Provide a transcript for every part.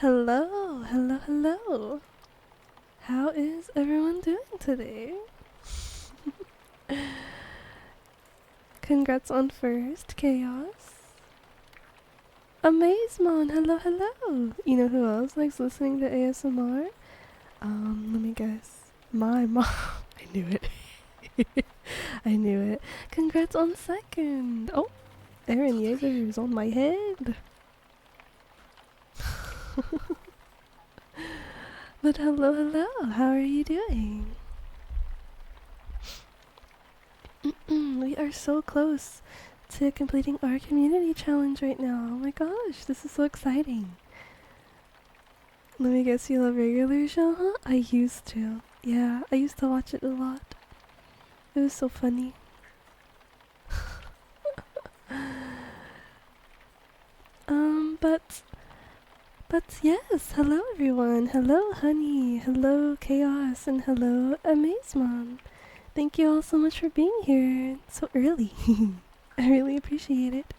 Hello, hello, hello. How is everyone doing today? Congrats on first, Chaos. Amazemon, hello, hello. You know who else likes listening to ASMR? Let me guess. My mom. I knew it. I knew it. Congrats on second. Oh, Aaron Yeager is on my head. But hello, hello. How are you doing? We are so close to completing our community challenge right now. Oh my gosh, this is so exciting. Let me guess, you love regular show, huh? I used to. Yeah, I used to watch it a lot. It was so funny. but yes, hello everyone. Hello Honey, hello Chaos, and hello Amazemon. Thank you all so much for being here so early. I really appreciate it.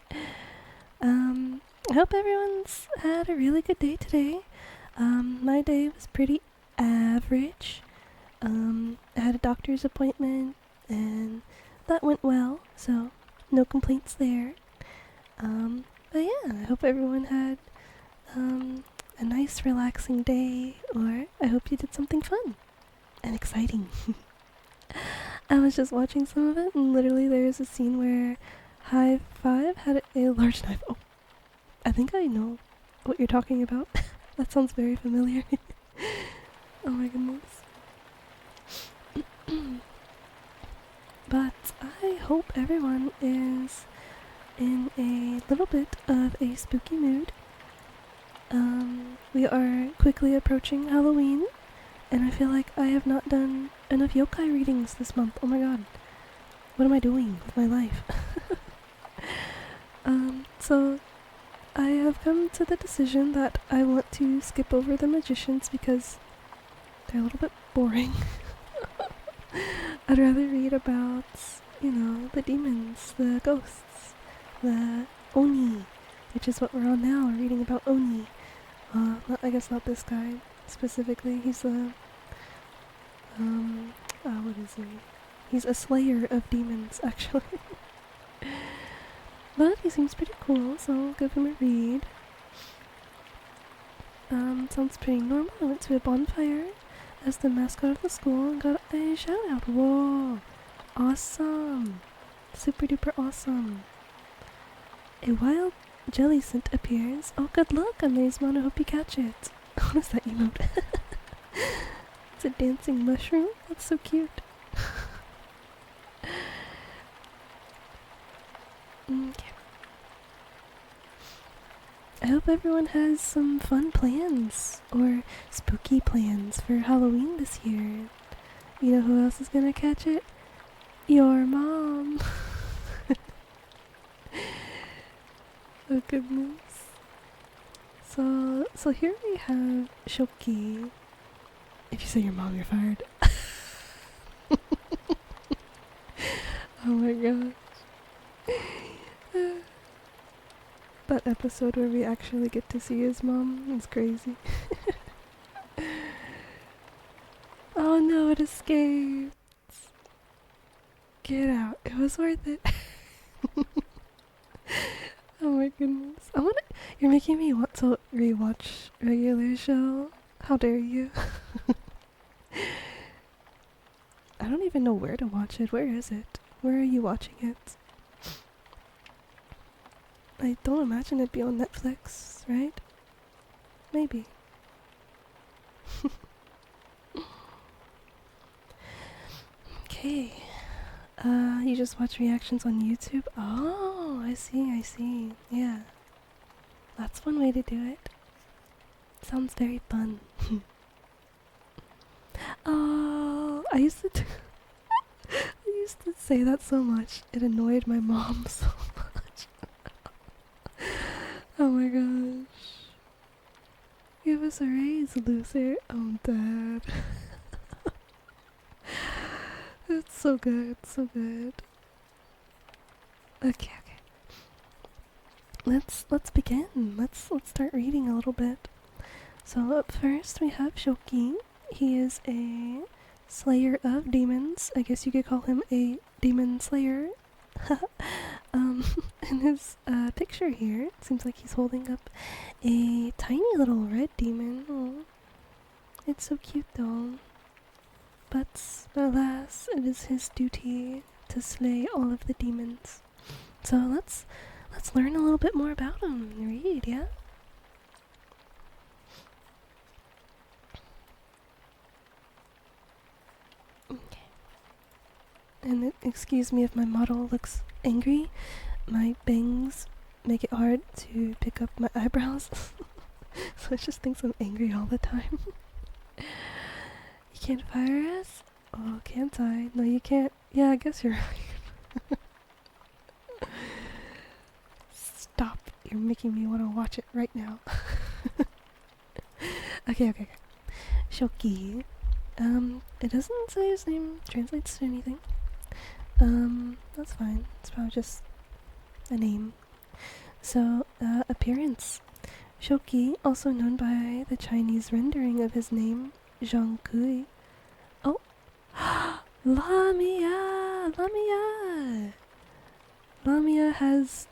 I hope everyone's had a really good day today. My day was pretty average. I had a doctor's appointment and that went well, so no complaints there. But yeah, I hope everyone had a nice relaxing day, or I hope you did something fun and exciting. I was just watching some of it, and literally there's a scene where High Five had a large knife. Oh, I think I know what you're talking about. That sounds very familiar. Oh my goodness. But I hope everyone is in a little bit of a spooky mood. We are quickly approaching Halloween, and I feel like I have not done enough yokai readings this month. Oh my god. What am I doing with my life? So I have come to the decision that I want to skip over the magicians because they're a little bit boring. I'd rather read about, the demons, the ghosts, the Oni, which is what we're on now. We're reading about Oni. I guess not this guy specifically. He's what is he? He's a slayer of demons, actually. But he seems pretty cool, so I'll give him a read. Sounds pretty normal. I went to a bonfire as the mascot of the school and got a shout out. Whoa! Awesome! Super duper awesome. A wild jelly scent appears. Oh, good luck, Amazemon. I hope you catch it. What is that emote? It's a dancing mushroom? That's so cute. Okay. I hope everyone has some fun plans or spooky plans for Halloween this year. You know who else is gonna catch it? Your mom. Oh goodness. So here we have Shoki. If you say your mom, you're fired. Oh my gosh. That episode where we actually get to see his mom is crazy. Oh no, it escaped. Get out. It was worth it. Oh my goodness. You're making me want to rewatch regular show. How dare you? I don't even know where to watch it. Where is it? Where are you watching it? I don't imagine it'd be on Netflix, right? Maybe. Okay. You just watch reactions on YouTube? Oh, I see. Yeah. That's one way to do it. Sounds very fun. Oh, I used to say that so much. It annoyed my mom so much. Oh my gosh. Give us a raise, loser. I'm dead. It's so good, so good. Okay. Let's begin. Let's start reading a little bit. So up first we have Shoki. He is a slayer of demons. I guess you could call him a demon slayer. um, in his picture here, it seems like he's holding up a tiny little red demon. Oh, it's so cute though. But alas, it is his duty to slay all of the demons. So let's learn a little bit more about him. Read, yeah. Okay. And excuse me if my model looks angry. My bangs make it hard to pick up my eyebrows. So it just thinks I'm angry all the time. You can't fire us? Oh, can't I? No, you can't. Yeah, I guess you're right. Stop. You're making me want to watch it right now. Okay. Shoki. It doesn't say his name translates to anything. That's fine. It's probably just a name. So, appearance. Shoki, also known by the Chinese rendering of his name, Zhang Kui. Oh! Lamia! Lamia has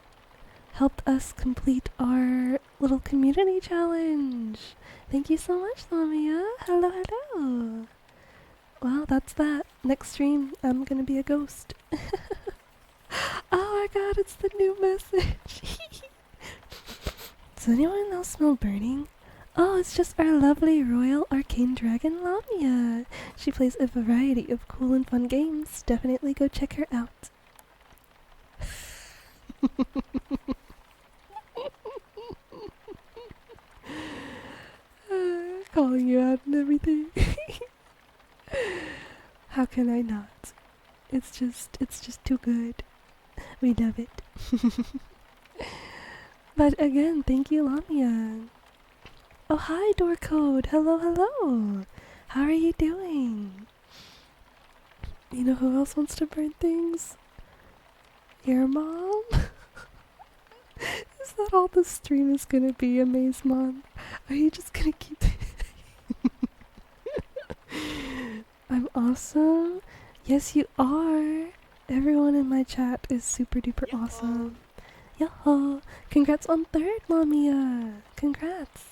helped us complete our little community challenge. Thank you so much, Lamia. Hello. Well, that's that. Next stream, I'm gonna be a ghost. Oh my god, it's the new message. Does anyone else smell burning? Oh, it's just our lovely royal arcane dragon Lamia. She plays a variety of cool and fun games. Definitely go check her out. Calling you out and everything. How can I not? It's just too good. We love it. But again, thank you, Lamia. Oh, hi, Doorcode. Hello. How are you doing? You know who else wants to burn things? Your mom? Is that all the stream is gonna be, Amaze Mom? Are you just gonna keep... I'm awesome. Yes, you are. Everyone in my chat is super duper awesome. Yo! Congrats on third, Lamia! Congrats!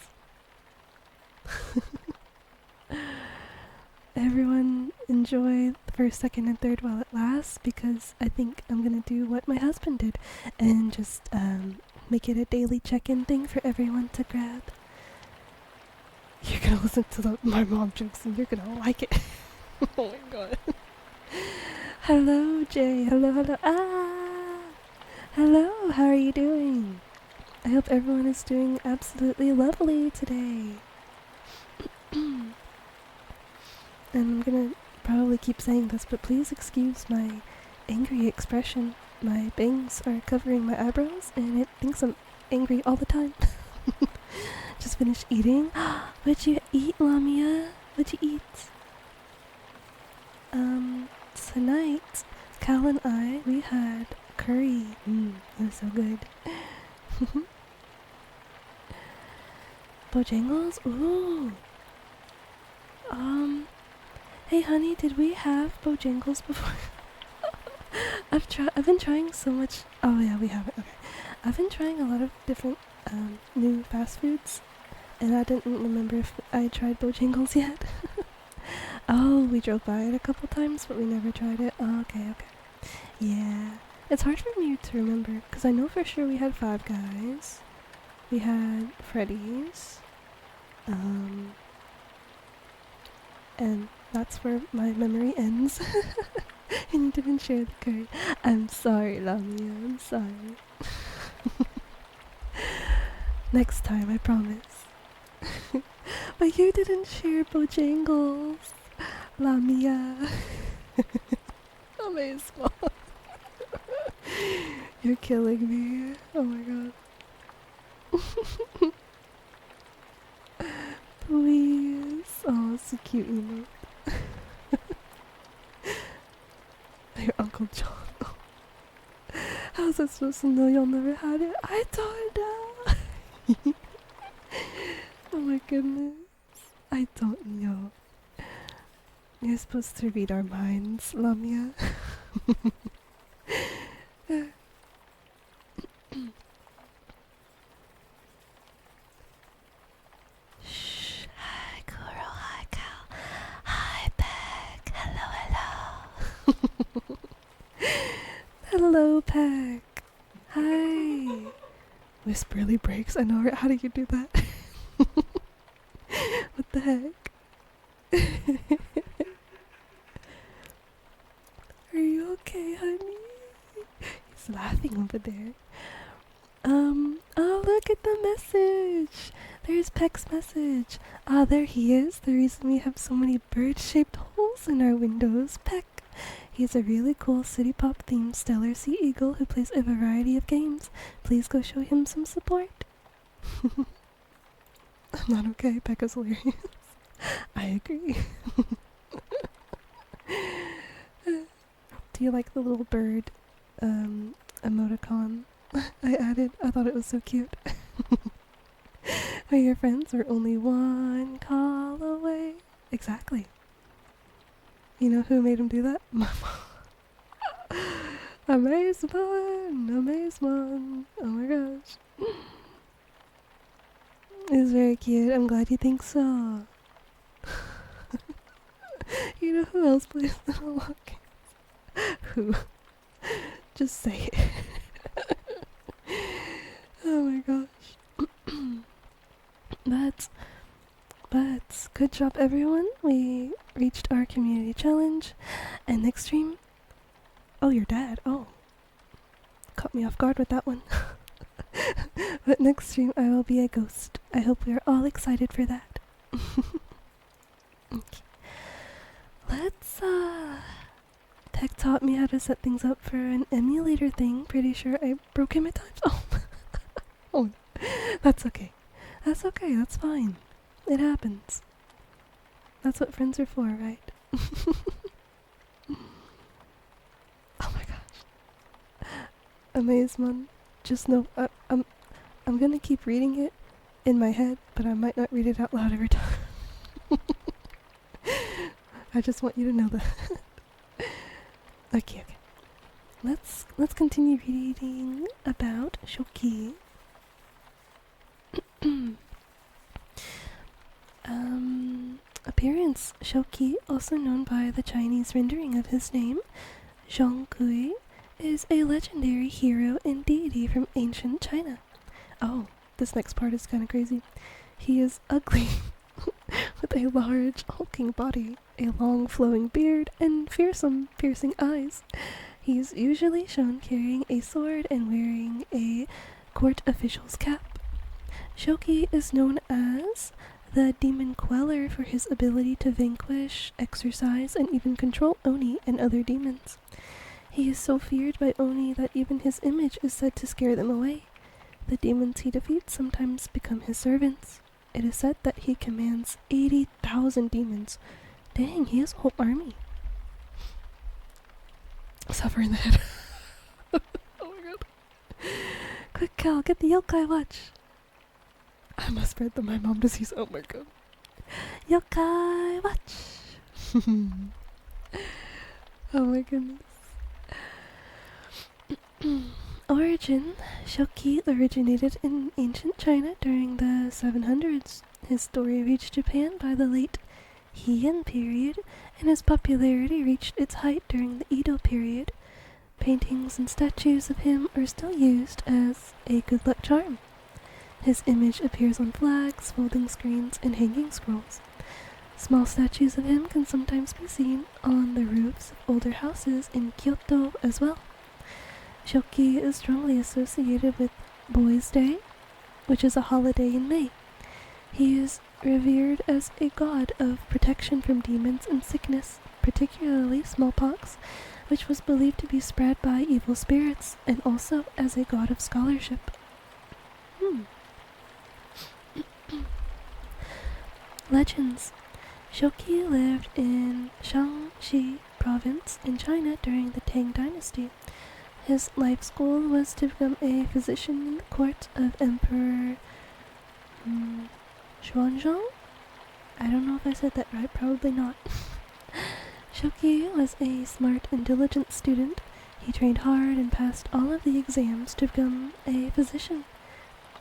Everyone enjoy the first, second, and third while it lasts, because I think I'm gonna do what my husband did and just make it a daily check-in thing for everyone to grab. You're gonna listen to my mom jokes and you're gonna like it. Oh my god. Hello, Jay. Hello. Hello, how are you doing? I hope everyone is doing absolutely lovely today. And I'm gonna probably keep saying this, but please excuse my angry expression. My bangs are covering my eyebrows, and it thinks I'm angry all the time. Just finished eating. What'd you eat, Lamia? What'd you eat? Tonight, Cal and I, we had curry. It was so good. Bojangles? Ooh. Hey honey, did we have Bojangles before? I've been trying so much. Oh yeah, we have it. Okay. I've been trying a lot of different new fast foods, and I didn't remember if I tried Bojangles yet. Oh, we drove by it a couple times, but we never tried it. Oh, okay. Yeah. It's hard for me to remember, because I know for sure we had Five Guys. We had Freddy's. And that's where my memory ends. And you didn't share the curry. I'm sorry, Lamia. I'm sorry. Next time, I promise. But you didn't share Bojangles. Lamia. Amaze Mom. You're killing me. Oh my god. Please. Oh, it's a cute emote. Your Uncle John. How's I supposed to know y'all never had it? I don't know. Oh my goodness. I don't know. You're supposed to read our minds, Lamia. Shh. Hi, Kuro. Hi, Cal. Hi, Peck. Hello, hello. Hello, Peck. Hi. Whisperly breaks. I know, right? How do you do that? What the heck? Are you okay, honey? He's laughing over there. Oh, look at the message. There's Peck's message. Ah, there he is. The reason we have so many bird-shaped holes in our windows. Peck. He's a really cool city pop themed stellar sea eagle who plays a variety of games. Please go show him some support. I'm not okay. Peck is hilarious. I agree. Do you like the little bird emoticon I added? I thought it was so cute. Where your friends are only one call away. Exactly. You know who made him do that? My mom. Amazement. Oh my gosh. It's very cute. I'm glad you think so. You know who else plays Little Walk? Who? Just say it. Oh my gosh. But good job, everyone. We reached our community challenge, and next stream. Oh, your dad. Oh, caught me off guard with that one. But next stream, I will be a ghost. I hope we are all excited for that. Okay. Let's Tech taught me how to set things up for an emulator thing. Pretty sure I broke him at times. Oh, oh, that's okay. That's okay. That's fine. It happens. That's what friends are for, right? Oh my gosh. Amazement. Just know I'm gonna keep reading it in my head, but I might not read it out loud every time. I just want you to know that. Okay. Let's continue reading about Shoki. Appearance. Shoki, also known by the Chinese rendering of his name, Zhongkui, is a legendary hero and deity from ancient China. Oh, this next part is kind of crazy. He is ugly, with a large, hulking body, a long flowing beard, and fearsome, piercing eyes. He is usually shown carrying a sword and wearing a court official's cap. Shoki is known as the Demon Queller for his ability to vanquish, exorcise, and even control Oni and other demons. He is so feared by Oni that even his image is said to scare them away. The demons he defeats sometimes become his servants. It is said that he commands 80,000 demons. Dang, he has a whole army. Suffer in the head. Oh my god. Quick, Cal, get the Yokai watch. I must spread my mom disease. Oh my god. Yokai watch. Oh my goodness. Origin. Shoki originated in ancient China during the 700s. His story reached Japan by the late Heian period, and his popularity reached its height during the Edo period. Paintings and statues of him are still used as a good luck charm. His image appears on flags, folding screens, and hanging scrolls. Small statues of him can sometimes be seen on the roofs of older houses in Kyoto as well. Shoki is strongly associated with Boys' Day, which is a holiday in May. He is revered as a god of protection from demons and sickness, particularly smallpox, which was believed to be spread by evil spirits, and also as a god of scholarship. Legends. Shoki lived in Shaanxi province in China during the Tang Dynasty. His life goal was to become a physician in the court of Emperor Xuanzhang? I don't know if I said that right, probably not. Shoki was a smart and diligent student. He trained hard and passed all of the exams to become a physician.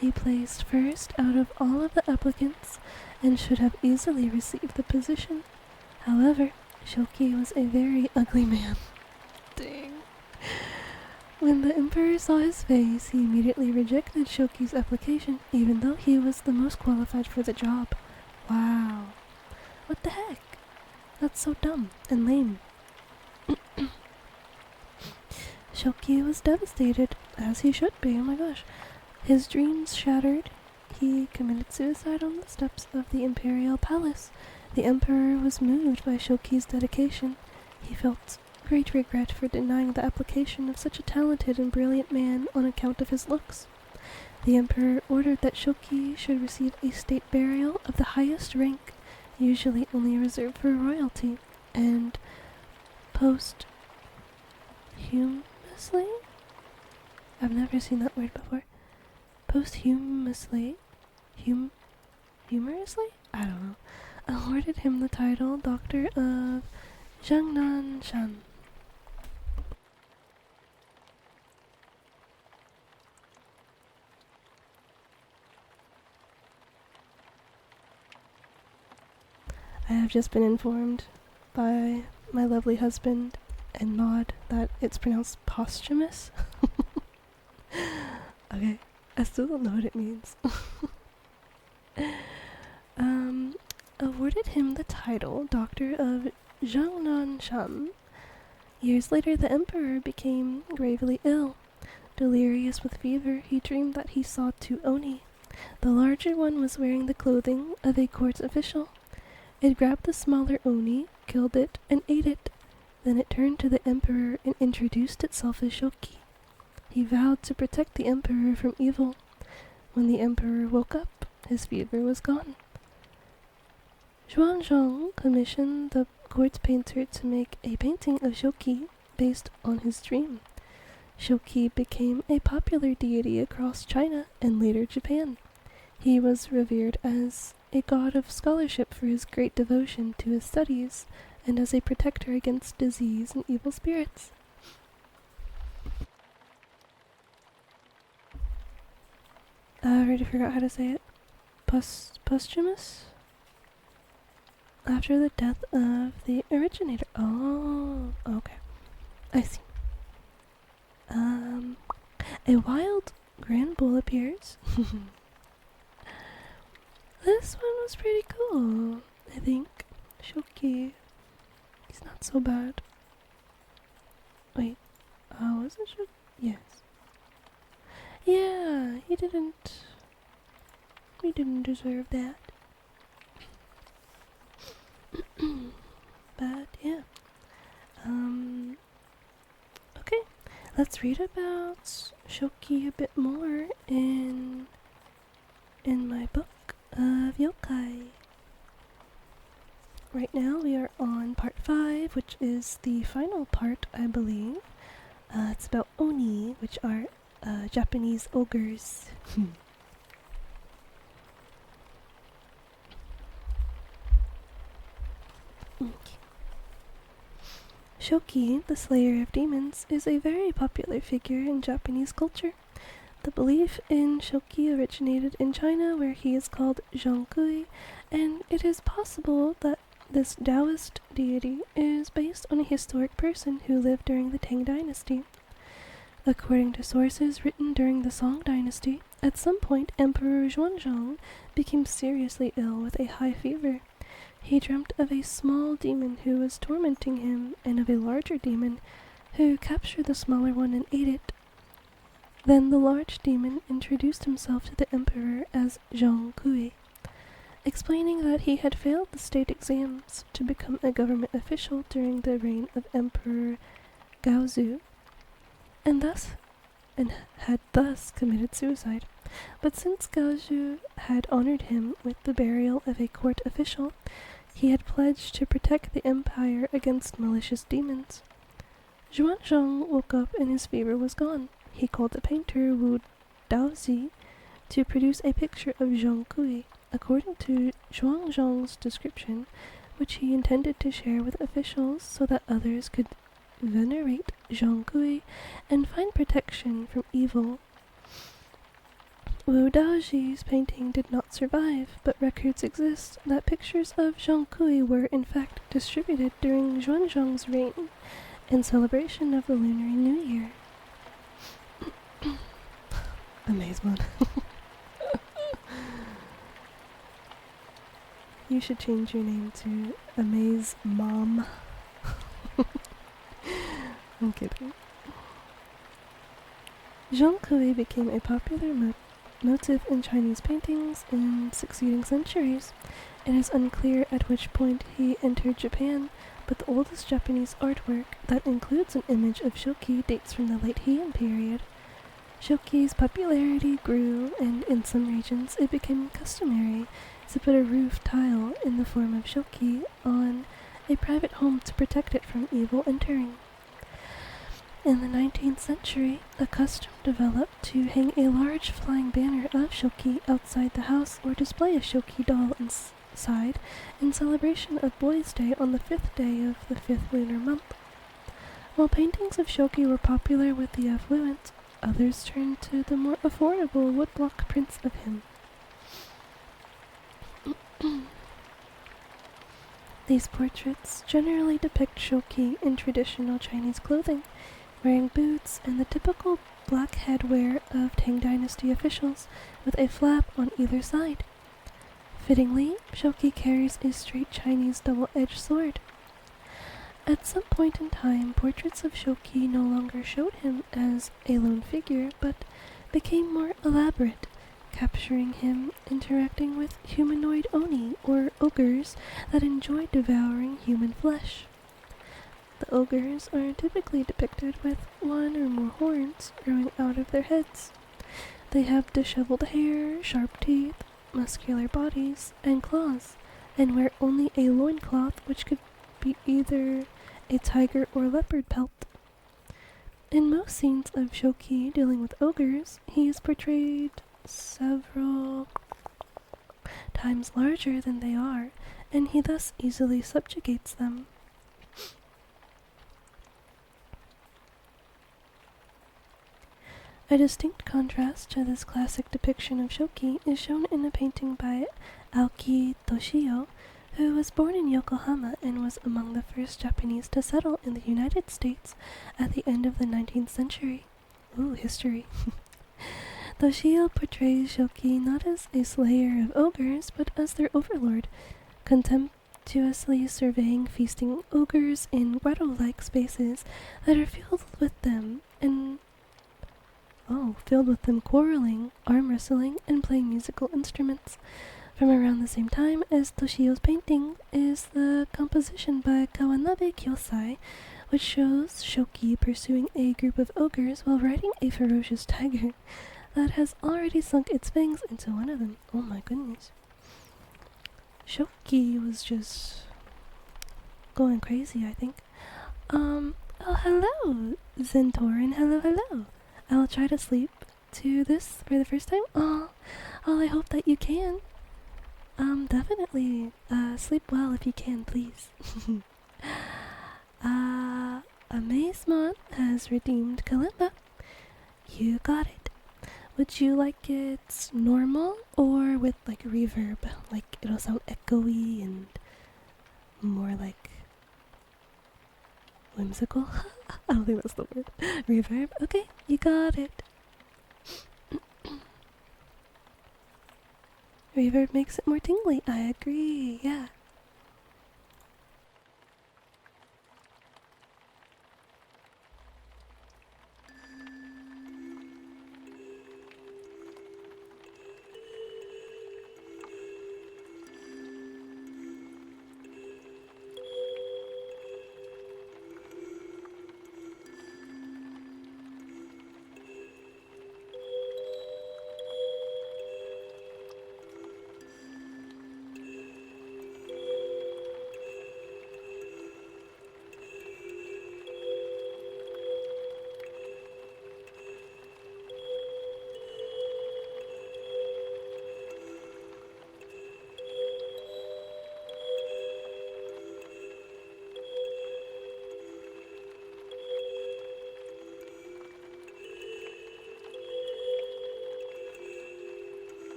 He placed first out of all of the applicants and should have easily received the position. However, Shoki was a very ugly man. Dang. When the emperor saw his face, he immediately rejected Shoki's application, even though he was the most qualified for the job. Wow. What the heck? That's so dumb and lame. Shoki was devastated, as he should be, oh my gosh. His dreams shattered. He committed suicide on the steps of the imperial palace. The emperor was moved by Shoki's dedication. He felt great regret for denying the application of such a talented and brilliant man on account of his looks. The emperor ordered that Shoki should receive a state burial of the highest rank, usually only reserved for royalty, and posthumously? I've never seen that word before. Posthumously? Humorously? I don't know. Awarded him the title Doctor of Jiangnan Shan. I have just been informed by my lovely husband and Maud that it's pronounced posthumous. Okay, I still don't know what it means. Awarded him the title Doctor of Jiangnan Shan. Years later, the emperor became gravely ill. Delirious with fever, he dreamed that he saw two oni. The larger one was wearing the clothing of a court official. It grabbed the smaller oni, killed it, and ate it. Then it turned to the emperor and introduced itself as Shoki. He vowed to protect the emperor from evil. When the emperor woke up, his fever was gone. Xuanzhang commissioned the court painter to make a painting of Shoki based on his dream. Shoki became a popular deity across China and later Japan. He was revered as a god of scholarship for his great devotion to his studies and as a protector against disease and evil spirits. I already forgot how to say it. Posthumous? After the death of the originator. Oh, okay. I see. A wild grand bull appears. This one was pretty cool, I think. Shoki. He's not so bad. Wait. Was it Shoki? Yes. Yeah, he didn't deserve that. But yeah. Okay. Let's read about Shoki a bit more in my book of Yokai. Right now we are on part 5, which is the final part, I believe. It's about Oni, which are Japanese ogres. Okay. Shoki, the slayer of demons, is a very popular figure in Japanese culture. The belief in Shoki originated in China, where he is called Yokai, and it is possible that this Taoist deity is based on a historic person who lived during the Tang Dynasty. According to sources written during the Song Dynasty, at some point Emperor Xuanzang became seriously ill with a high fever. He dreamt of a small demon who was tormenting him and of a larger demon who captured the smaller one and ate it. Then the large demon introduced himself to the emperor as Zhong Kui, explaining that he had failed the state exams to become a government official during the reign of Emperor Gaozu, and had thus committed suicide. But since Gaozu had honored him with the burial of a court official, he had pledged to protect the empire against malicious demons. Xuanzhang woke up and his fever was gone. He called the painter Wu Daozi to produce a picture of Zhong Kui. according to Zhuangzhang's description, which he intended to share with officials so that others could venerate Zhongkui and find protection from evil. Wu Daoji's painting did not survive, but records exist that pictures of Zhongkui were in fact distributed during Xuanzang's reign in celebration of the Lunar New Year. Amazement. You should change your name to Amaze Mom. I'm kidding. Zhongkui became a popular motif in Chinese paintings in succeeding centuries. It is unclear at which point he entered Japan, but the oldest Japanese artwork that includes an image of shoki dates from the late Heian period. Shoki's popularity grew, and in some regions it became customary to put a roof tile in the form of shoki on a private home to protect it from evil entering. In the 19th century, a custom developed to hang a large flying banner of shoki outside the house or display a shoki doll inside in celebration of Boys' Day on the 5th day of the 5th lunar month. While paintings of shoki were popular with the affluent, others turned to the more affordable woodblock prints of him. These portraits generally depict shoki in traditional Chinese clothing, wearing boots and the typical black headwear of Tang Dynasty officials with a flap on either side. Fittingly, shoki carries a straight Chinese double-edged sword. At some point in time, portraits of shoki no longer showed him as a lone figure, but became more elaborate, capturing him interacting with humanoid oni, or ogres, that enjoyed devouring human flesh. The ogres are typically depicted with one or more horns growing out of their heads. They have disheveled hair, sharp teeth, muscular bodies, and claws, and wear only a loincloth which could be either a tiger or leopard pelt. In most scenes of shoki dealing with ogres, he is portrayed several times larger than they are, and he thus easily subjugates them. A distinct contrast to this classic depiction of shoki is shown in a painting by Aoki Toshio, who was born in Yokohama and was among the first Japanese to settle in the United States at the end of the 19th century. Ooh, history. Toshio portrays shoki not as a slayer of ogres, but as their overlord, contemptuously surveying feasting ogres in grotto-like spaces that are filled with them quarreling, arm wrestling, and playing musical instruments. From around the same time as Toshio's painting is the composition by Kawanabe Kyosai, which shows shoki pursuing a group of ogres while riding a ferocious tiger that has already sunk its fangs into one of them. Oh my goodness. Shoki was just going crazy, I think. Oh, hello, Zentorin. Hello. I'll try to sleep to this for the first time. Oh, I hope that you can. Definitely, sleep well if you can, please. Amazement has redeemed Kalimba. You got it. Would you like it normal or with like reverb? Like it'll sound echoey and more like whimsical? I don't think that's the word. Reverb? Okay, you got it. Reverb makes it more tingly. I agree, yeah.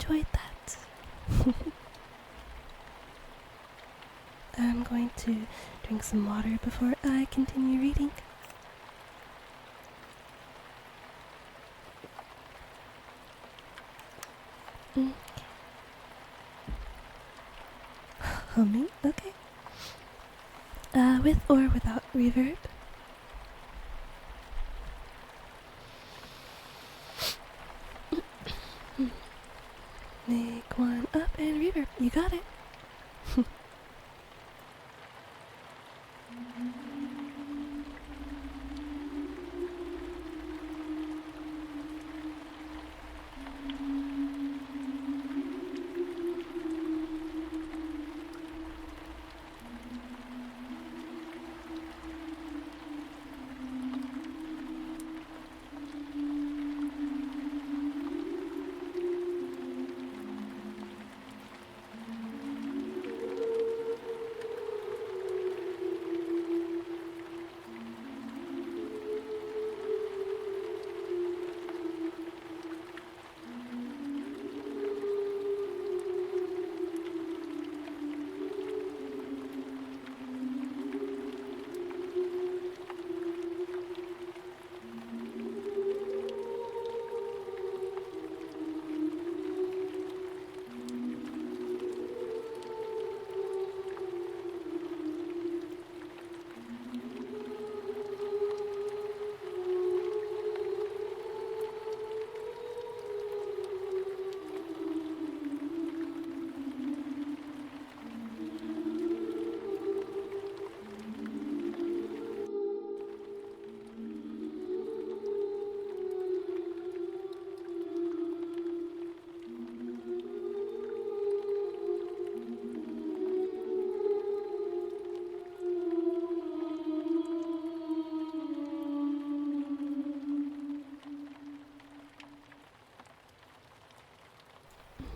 enjoyed that. I'm going to drink some water before I continue reading. Mm. Humming? Okay. With or without reverb? Make one up and reverb. You got it.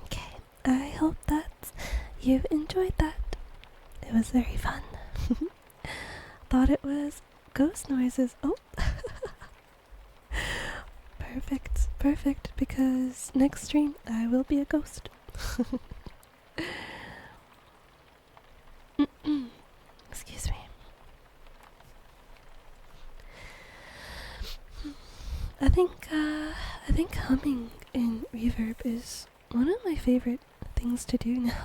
Okay, I hope that you enjoyed that. It was very fun. Thought it was ghost noises. Oh, perfect, perfect, because next stream I will be a ghost. Excuse me. I think humming in reverb is one of my favorite things to do now,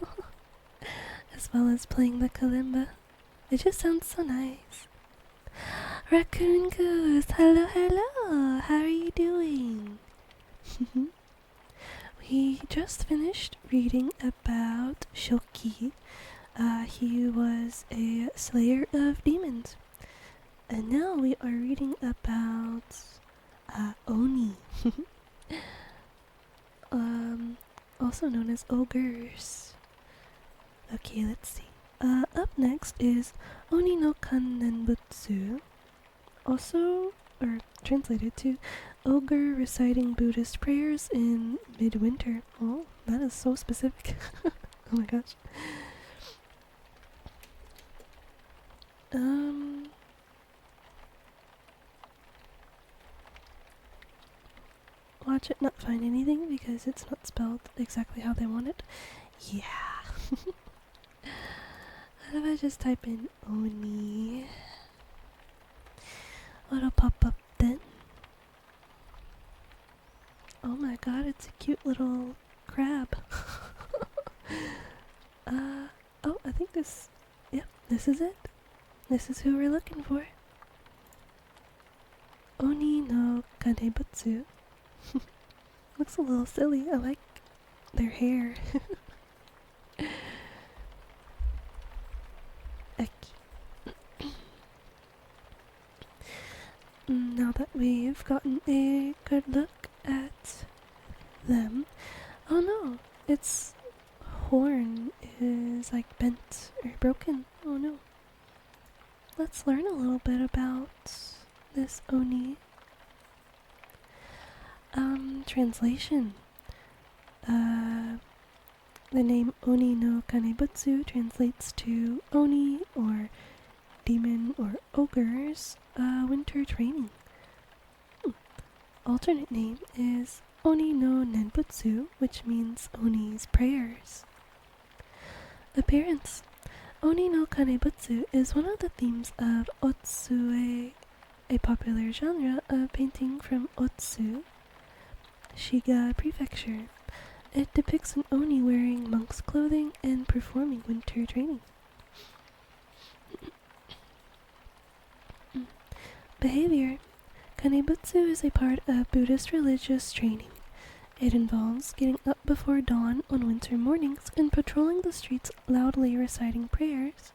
as well as playing the kalimba. It just sounds so nice. Raccoon Goose, hello, hello. How are you doing? We just finished reading about Shoki. He was a slayer of demons. And now we are reading about Oni. Also known as ogres. Okay, let's see. Up next is Oni no Kannenbutsu. Also, or translated to, ogre reciting Buddhist prayers in midwinter. Oh, that is so specific. Oh my gosh. Watch it not find anything because it's not spelled exactly how they want it. Yeah. How do I just type in Oni? What'll pop up then? Oh my god, it's a cute little crab. Oh, I think this, yep, this is it. This is who we're looking for. Oni no Kanebutsu. Looks a little silly. I like their hair. Now that we've gotten a good look at them, oh no, its horn is like bent or broken. Oh no. Let's learn a little bit about this Oni. Translation. The name Oni no Kanebutsu translates to Oni or demon or ogre's winter training. Alternate name is Oni no Nenbutsu, which means Oni's prayers. Appearance. Oni no Kanebutsu is one of the themes of Otsue, a popular genre of painting from Otsu, Shiga Prefecture. It depicts an Oni wearing monk's clothing and performing winter training. Behavior. Kanebutsu is a part of Buddhist religious training. It involves getting up before dawn on winter mornings and patrolling the streets loudly reciting prayers.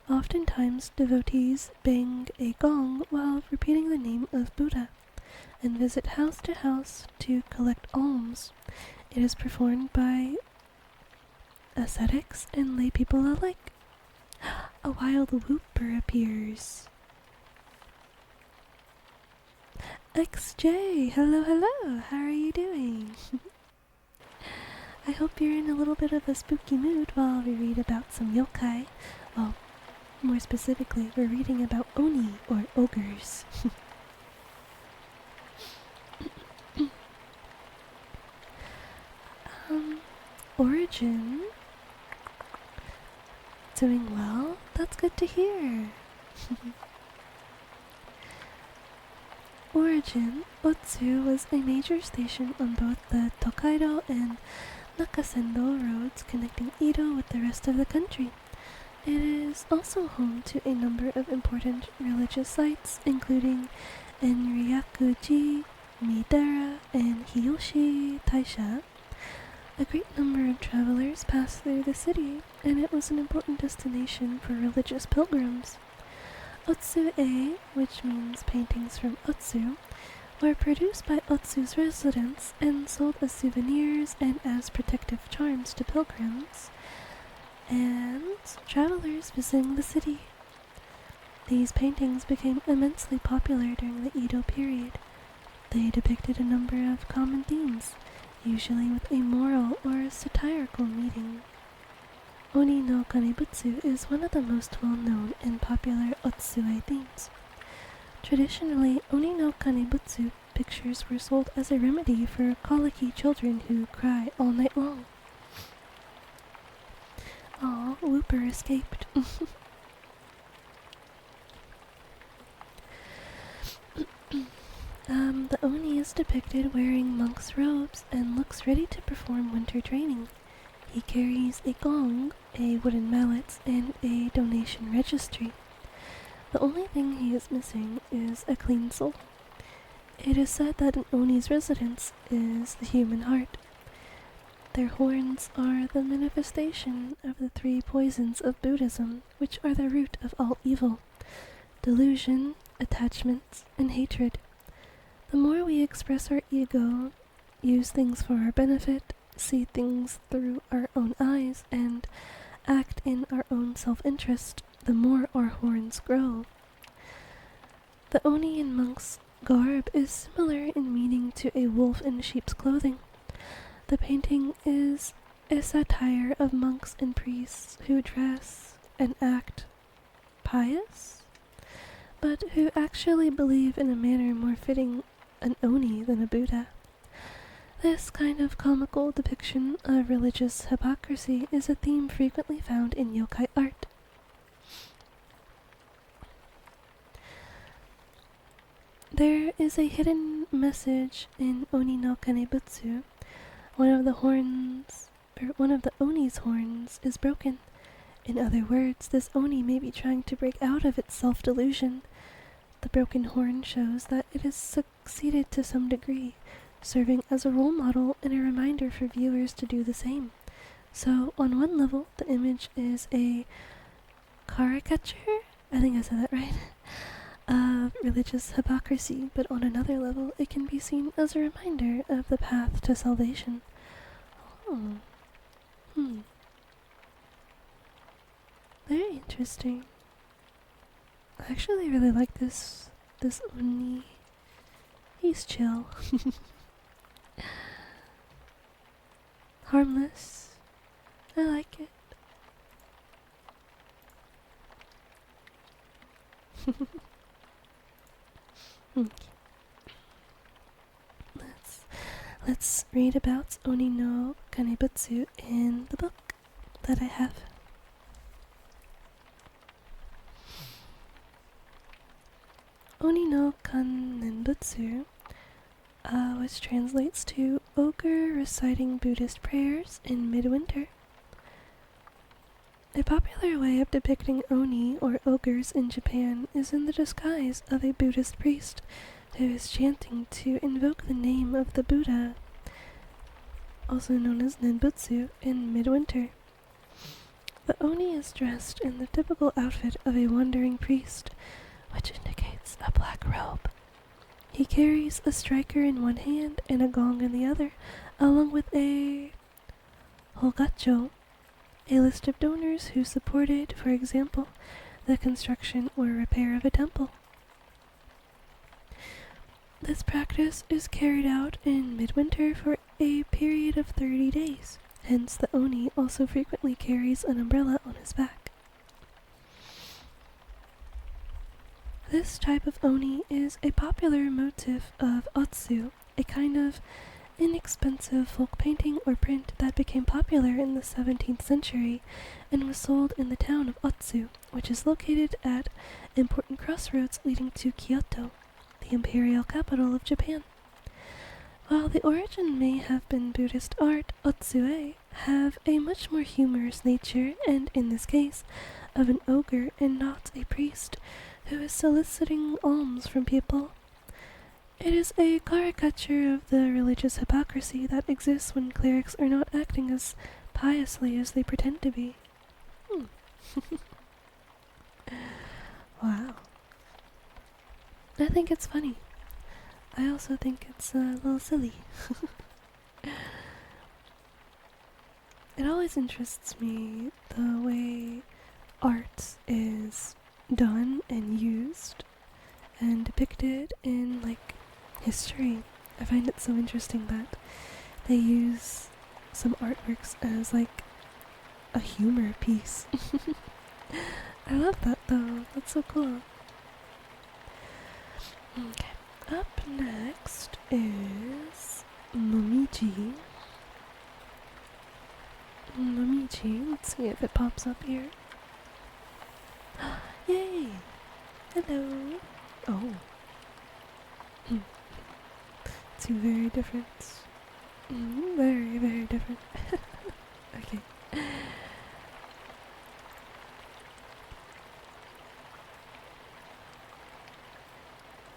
Oftentimes, devotees bang a gong while repeating the name of Buddha and visit house to house to collect alms. It is performed by ascetics and lay people alike. A wild whooper appears. XJ, hello, hello, how are you doing? I hope you're in a little bit of a spooky mood while we read about some yokai. Well, more specifically, we're reading about oni, or ogres. Origin? Doing well? That's good to hear. Origin, Otsu was a major station on both the Tokaido and Nakasendo roads connecting Edo with the rest of the country. It is also home to a number of important religious sites, including Enryaku-ji, Midera, and Hiyoshi Taisha. A great number of travelers pass through the city, and it was an important destination for religious pilgrims. Otsu-e, which means paintings from Otsu, were produced by Otsu's residents and sold as souvenirs and as protective charms to pilgrims and travelers visiting the city. These paintings became immensely popular during the Edo period. They depicted a number of common themes, usually with a moral or satirical meaning. Oni no Kanebutsu is one of the most well-known and popular Otsue themes. Traditionally, Oni no Kanebutsu pictures were sold as a remedy for colicky children who cry all night long. Aw, Whooper escaped. The Oni is depicted wearing monk's robes and looks ready to perform winter training. He carries a gong, a wooden mallet, and a donation registry. The only thing he is missing is a clean soul. It is said that an Oni's residence is the human heart. Their horns are the manifestation of the three poisons of Buddhism, which are the root of all evil: delusion, attachment, and hatred. The more we express our ego, use things for our benefit, see things through our own eyes, and act in our own self-interest, the more our horns grow. The Oni in monk's garb is similar in meaning to a wolf in sheep's clothing. The painting is a satire of monks and priests who dress and act pious, but who actually believe in a manner more fitting an Oni than a Buddha. This kind of comical depiction of religious hypocrisy is a theme frequently found in yokai art. There is a hidden message in Oni no Kanebutsu. One of the Oni's horns is broken. In other words, this Oni may be trying to break out of its self-delusion. The broken horn shows that it has succeeded to some degree, serving as a role model and a reminder for viewers to do the same. So, on one level, the image is a caricature, I think I said that right, of religious hypocrisy, but on another level, it can be seen as a reminder of the path to salvation. Oh. Very interesting. I actually really like this Oni. He's chill. Harmless. I like it. Okay. Let's read about Oni no Kanebutsu in the book that I have. Oni no Kanenbutsu, which translates to ogre reciting Buddhist prayers in midwinter. A popular way of depicting oni or ogres in Japan is in the disguise of a Buddhist priest who is chanting to invoke the name of the Buddha, also known as Nenbutsu, in midwinter. The oni is dressed in the typical outfit of a wandering priest, which indicates a black robe. He carries a striker in one hand and a gong in the other, along with a hogacho, a list of donors who supported, for example, the construction or repair of a temple. This practice is carried out in midwinter for a period of 30 days, hence the oni also frequently carries an umbrella on his back. This type of oni is a popular motif of otsu, a kind of inexpensive folk painting or print that became popular in the 17th century and was sold in the town of Otsu, which is located at important crossroads leading to Kyoto, the imperial capital of Japan. While the origin may have been Buddhist art, otsue have a much more humorous nature and, in this case, of an ogre and not a priest who is soliciting alms from people. It is a caricature of the religious hypocrisy that exists when clerics are not acting as piously as they pretend to be. Wow. I think it's funny. I also think it's a little silly. It always interests me the way art is done and used and depicted in, like, history. I find it so interesting that they use some artworks as, like, a humor piece. I love that, though. That's so cool. Okay, up next is Momiji. Momiji, let's see if it pops up here. Yay! Hello! Oh. Two very different. Very, very different. Okay.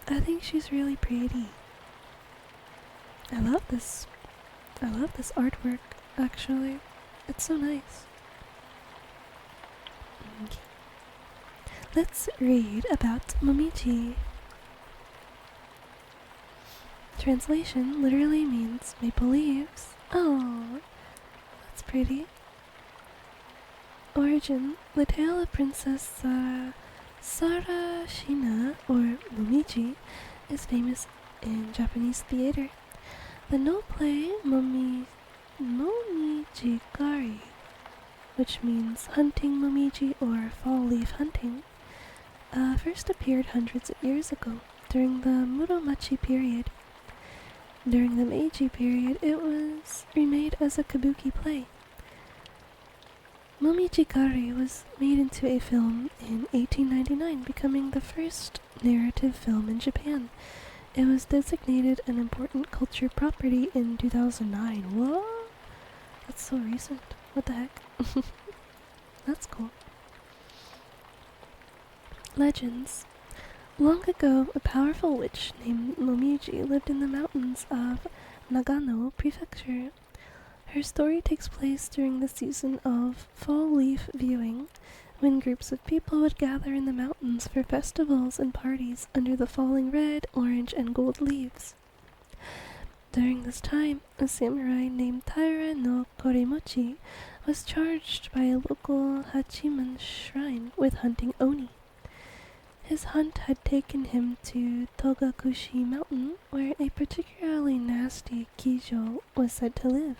I think she's really pretty. I love this artwork, actually. It's so nice. Okay. Let's read about Momiji. Translation literally means maple leaves. Oh, that's pretty. Origin: the tale of Princess Sarashina, or Momiji, is famous in Japanese theater. The no play Momijikari, which means hunting Momiji or fall leaf hunting, first appeared hundreds of years ago during the Muromachi period. During the Meiji period, it was remade as a kabuki play. Momijikari was made into a film in 1899, becoming the first narrative film in Japan. It was designated an important culture property in 2009. Whoa! That's so recent. What the heck? That's cool. Legends. Long ago, a powerful witch named Momiji lived in the mountains of Nagano Prefecture. Her story takes place during the season of fall leaf viewing, when groups of people would gather in the mountains for festivals and parties under the falling red, orange, and gold leaves. During this time, a samurai named Taira no Koremochi was charged by a local Hachiman shrine with hunting oni. His hunt had taken him to Togakushi Mountain, where a particularly nasty Kijo was said to live.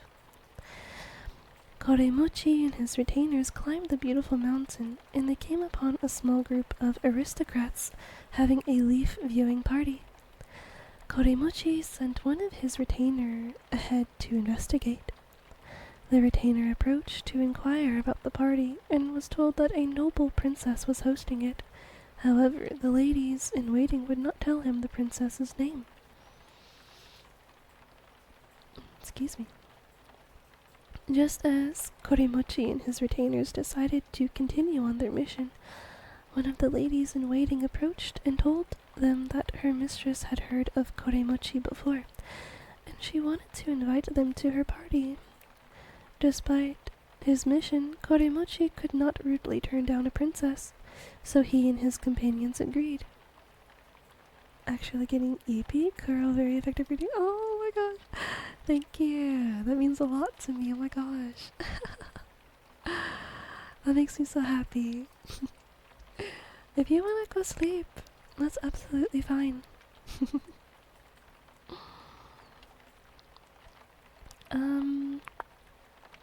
Koremochi and his retainers climbed the beautiful mountain, and they came upon a small group of aristocrats having a leaf viewing party. Koremochi sent one of his retainer ahead to investigate. The retainer approached to inquire about the party and was told that a noble princess was hosting it. However, the ladies in waiting would not tell him the princess's name. Excuse me. Just as Koremochi and his retainers decided to continue on their mission, one of the ladies in waiting approached and told them that her mistress had heard of Koremochi before, and she wanted to invite them to her party. Despite his mission, Koremochi could not rudely turn down a princess, so he and his companions agreed. Actually getting EP, Curl, very effective reading. Oh my gosh. Thank you. That means a lot to me. Oh my gosh. That makes me so happy. If you want to go sleep, that's absolutely fine.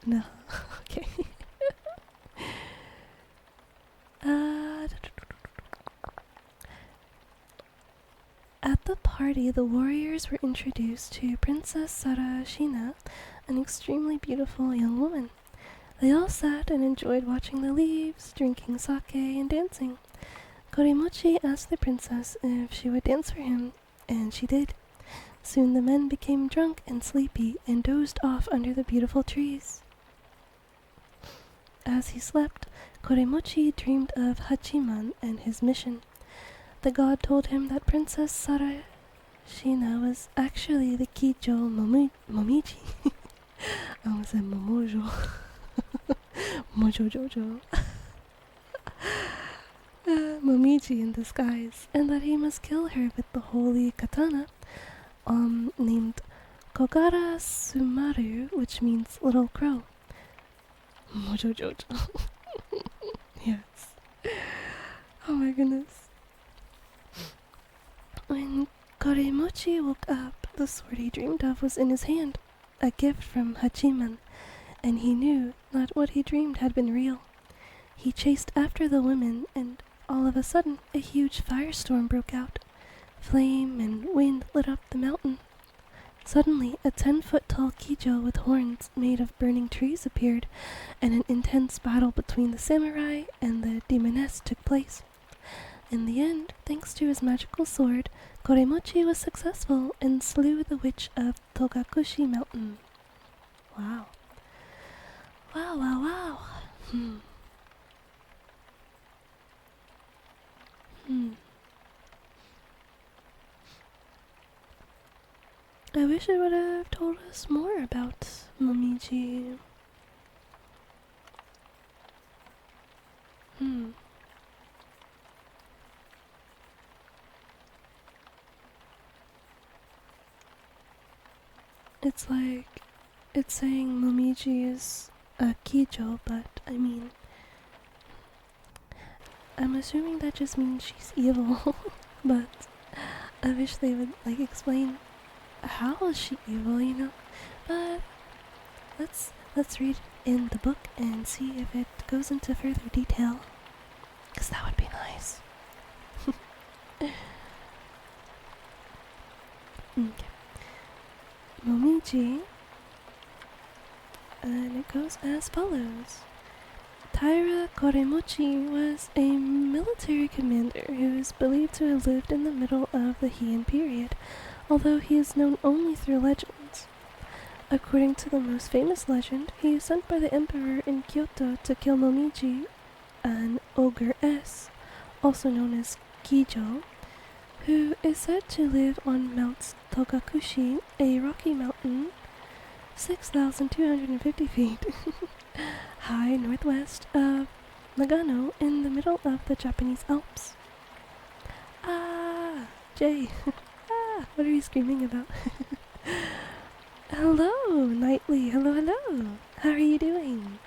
No. Okay. At the party, the warriors were introduced to Princess Sarashina, an extremely beautiful young woman. They all sat and enjoyed watching the leaves, drinking sake, and dancing. Koremochi asked the princess if she would dance for him, and she did. Soon the men became drunk and sleepy and dozed off under the beautiful trees. As he slept, Koremochi dreamed of Hachiman and his mission. The god told him that Princess Sarashina was actually the Kijo Momiji. I almost said Momojo. Mojo Jojo. Momiji in disguise, and that he must kill her with the holy katana, named Kogara Sumaru, which means little crow. Mojo Jojo. Yes. Oh my goodness. When Koremochi woke up, the sword he dreamed of was in his hand, a gift from Hachiman, and he knew that what he dreamed had been real. He chased after the women, and all of a sudden a huge firestorm broke out. Flame and wind lit up the mountain. Suddenly, a 10-foot-tall Kijo with horns made of burning trees appeared, and an intense battle between the samurai and the demoness took place. In the end, thanks to his magical sword, Koremochi was successful and slew the witch of Togakushi Mountain. Wow. Wow, wow, wow. I wish it would have told us more about Momiji. It's like, it's saying Momiji is a Kijo, but I mean, I'm assuming that just means she's evil, but I wish they would, like, explain how is she evil, you know? But let's read in the book and see if it goes into further detail, because that would be nice. Okay. Momiji, and it goes as follows. Taira Koremochi was a military commander who is believed to have lived in the middle of the Heian period, although he is known only through legends. According to the most famous legend, he is sent by the emperor in Kyoto to kill Momiji, an ogre-ess, also known as Kijo, who is said to live on Mount Togakushi, a rocky mountain 6,250 feet high northwest of Nagano in the middle of the Japanese Alps. Ah, Jay. What are you screaming about? Hello, Knightley. Hello, hello. How are you doing?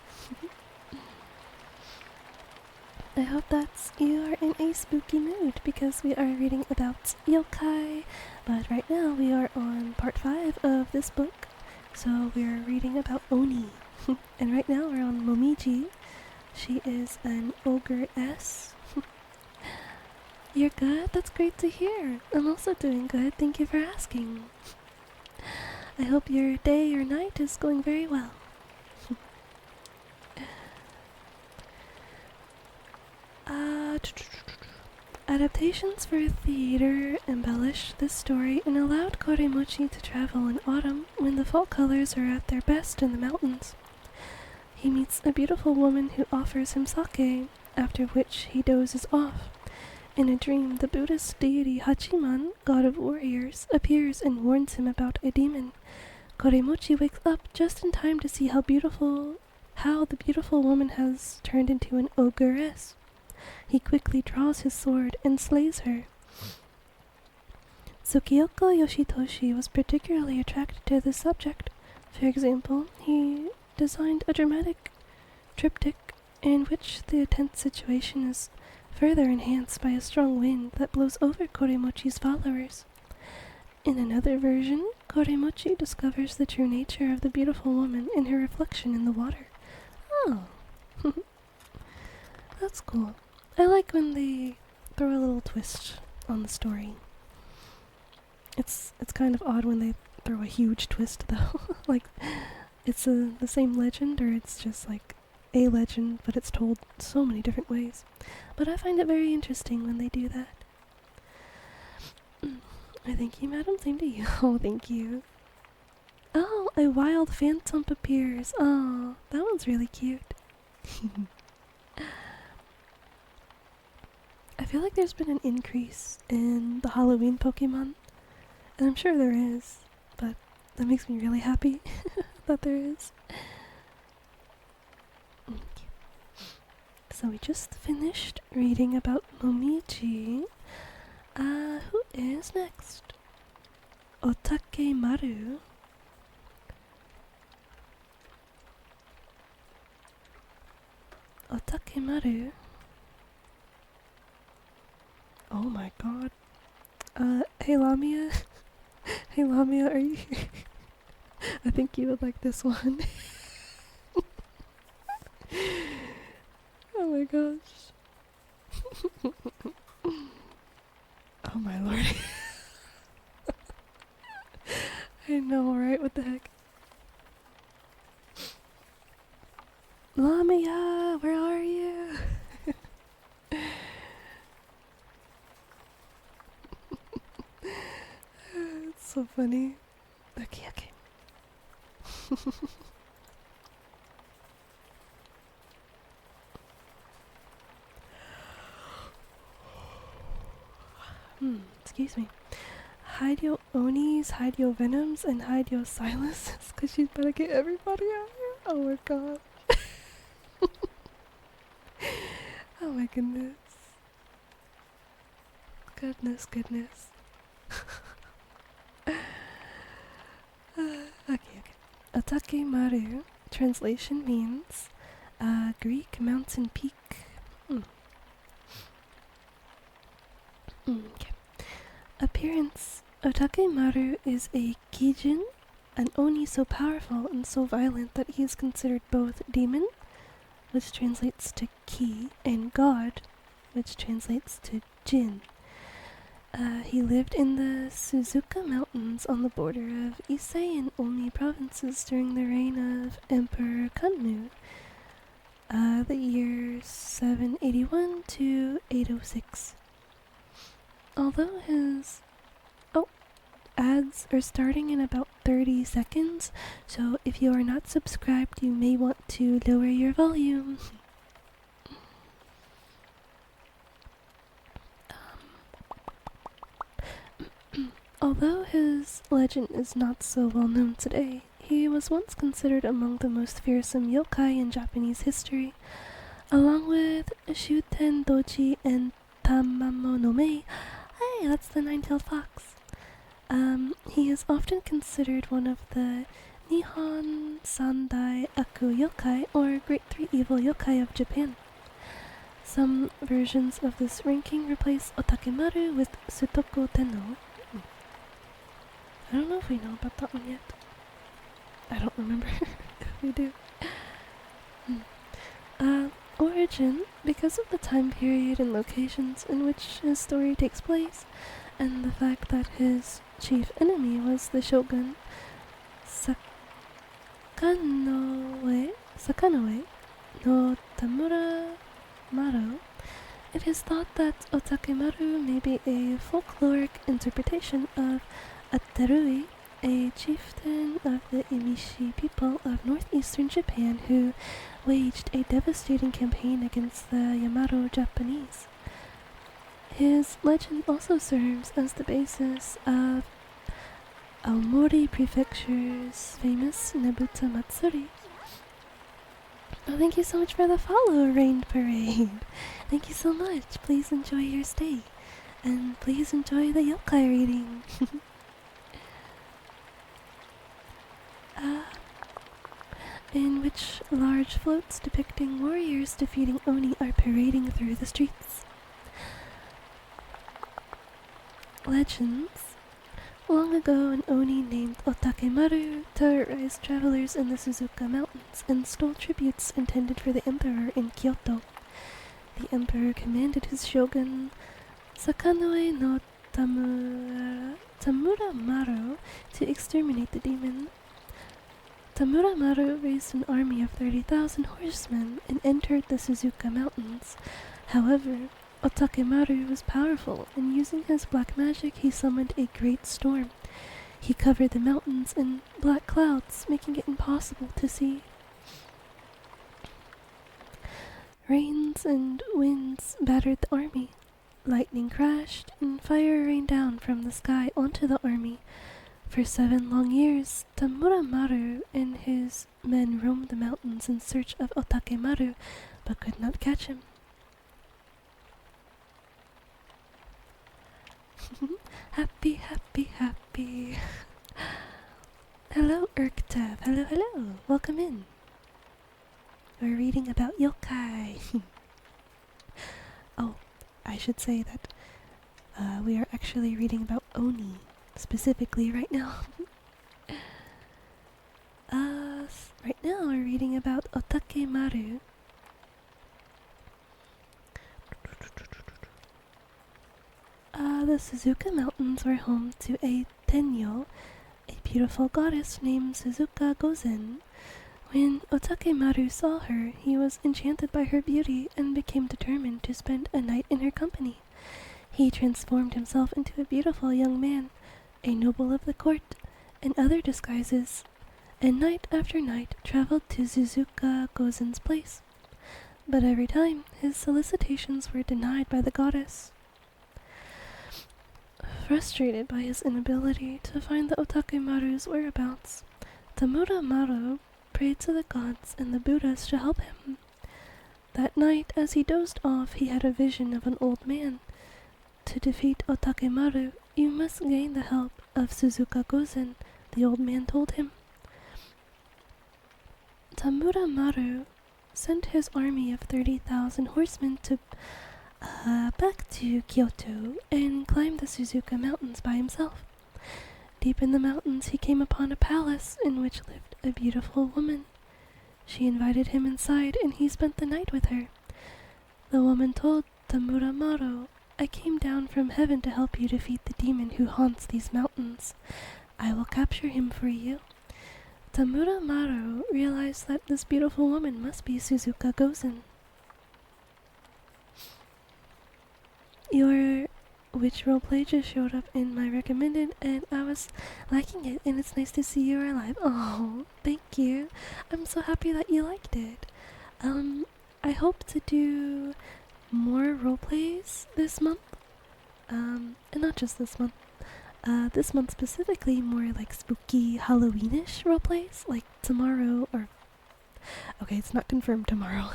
I hope that you are in a spooky mood because we are reading about yokai, but right now we are on part 5 of this book, so we're reading about Oni. And right now we're on Momiji. She is an ogre-ess. You're good? That's great to hear. I'm also doing good. Thank you for asking. I hope your day or night is going very well. uh, Adaptations for theater embellish this story and allowed Koremochi to travel in autumn when the fall colors are at their best in the mountains. He meets a beautiful woman who offers him sake, after which he dozes off. In a dream, the Buddhist deity Hachiman, god of warriors, appears and warns him about a demon. Koremochi wakes up just in time to see how the beautiful woman has turned into an ogress. He quickly draws his sword and slays her. Tsukioka Yoshitoshi was particularly attracted to this subject. For example, he designed a dramatic triptych in which the tense situation is further enhanced by a strong wind that blows over Koremochi's followers. In another version, Koremochi discovers the true nature of the beautiful woman in her reflection in the water. Oh, that's cool. I like when they throw a little twist on the story. It's kind of odd when they throw a huge twist, though. Like, it's the same legend, or it's just like a legend, but it's told so many different ways. But I find it very interesting when they do that. Thank you, madam. Same to you. Oh, thank you. Oh, a wild phantom appears. Oh, that one's really cute. I feel like there's been an increase in the Halloween Pokemon, and I'm sure there is, but that makes me really happy that there is. So we just finished reading about Momiji. Who is next? Otake Maru. Otake Maru. Oh my god. Hey Lamia. Hey Lamia, are you here? I think you would like this one. Oh my gosh. Oh my lord. I know, right? What the heck? Lamia, where are you? It's so funny. Okay. Excuse me. Hide your Onis, hide your Venoms, and hide your Silences, because she's better get everybody out here. Oh my god. Oh my goodness. Goodness. Okay. Otake Maru, translation means Greek mountain peak. Okay. Appearance. Otake Maru is a Kijin, an Oni so powerful and so violent that he is considered both demon, which translates to ki, and god, which translates to jin. He lived in the Suzuka Mountains on the border of Issei and Omi provinces during the reign of Emperor Kanmu, the year 781 to 806. Although his ads are starting in about 30 seconds, so if you are not subscribed, you may want to lower your volume. Although his legend is not so well known today, he was once considered among the most fearsome yokai in Japanese history, along with Shuten Doji and Tamamo no Mei. Hey, that's the nine-tailed fox. He is often considered one of the Nihon Sandai Aku Yokai, or Great Three Evil Yokai of Japan. Some versions of this ranking replace Otakemaru with Sutoko Tenno. I don't know if we know about that one yet. I don't remember if we do. Origin, because of the time period and locations in which his story takes place, and the fact that his chief enemy was the shogun Sakanoe no Tamura Maro, it is thought that Otakemaru may be a folkloric interpretation of Aterui, a chieftain of the Imishi people of northeastern Japan who waged a devastating campaign against the Yamato Japanese. His legend also serves as the basis of Aomori Prefecture's famous Nebuta Matsuri. Oh, thank you so much for the follow, Rain Parade. Thank you so much. Please enjoy your stay. And please enjoy the yokai reading. In which large floats depicting warriors defeating Oni are parading through the streets. Legends. Long ago, an Oni named Otakemaru terrorized travelers in the Suzuka Mountains and stole tributes intended for the emperor in Kyoto. The emperor commanded his shogun, Sakanoe no Tamura Maro, to exterminate the demon. Tamura Maro raised an army of 30,000 horsemen and entered the Suzuka Mountains. However, Otakemaru was powerful, and using his black magic he summoned a great storm. He covered the mountains in black clouds, making it impossible to see. Rains and winds battered the army. Lightning crashed, and fire rained down from the sky onto the army. For 7 long years, Tamura Maru and his men roamed the mountains in search of Otakemaru, but could not catch him. Happy, happy, happy. Hello, Urktev. Hello, hello. Welcome in. We're reading about yokai. Oh, I should say that we are actually reading about Oni, specifically right now. Right now we're reading about Otakemaru. The Suzuka Mountains were home to a Tenyo, a beautiful goddess named Suzuka Gozen. When Otakemaru saw her, he was enchanted by her beauty and became determined to spend a night in her company. He transformed himself into a beautiful young man, a noble of the court, and other disguises, and night after night traveled to Suzuka Gozen's place. But every time, his solicitations were denied by the goddess. Frustrated by his inability to find the Otakemaru's whereabouts, Tamura Maro prayed to the gods and the Buddhas to help him. That night, as he dozed off, he had a vision of an old man. To defeat Otakemaru, you must gain the help of Suzuka Gozen, the old man told him. Tamura Maru sent his army of 30,000 horsemen back to Kyoto and climbed the Suzuka Mountains by himself. Deep in the mountains he came upon a palace in which lived a beautiful woman. She invited him inside and he spent the night with her. The woman told Tamura Maro, "I came down from heaven to help you defeat the demon who haunts these mountains. I will capture him for you." Tamura Maro realized that this beautiful woman must be Suzuka Gozen. Your witch roleplay just showed up in my recommended and I was liking it, and it's nice to see you are alive. Oh, thank you. I'm so happy that you liked it. I hope to do more roleplays this month. And not just this month. This month specifically, more like spooky Halloweenish roleplays, like tomorrow or... Okay, it's not confirmed tomorrow,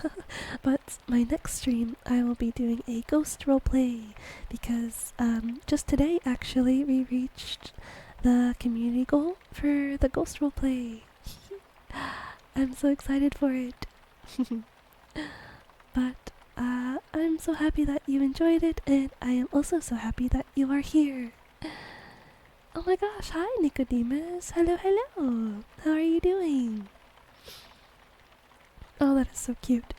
but my next stream I will be doing a ghost roleplay because just today actually we reached the community goal for the ghost roleplay. I'm so excited for it. But I'm so happy that you enjoyed it, and I am also so happy that you are here. Oh my gosh, hi Nicodemus. Hello, hello. How are you doing? Oh, that is so cute.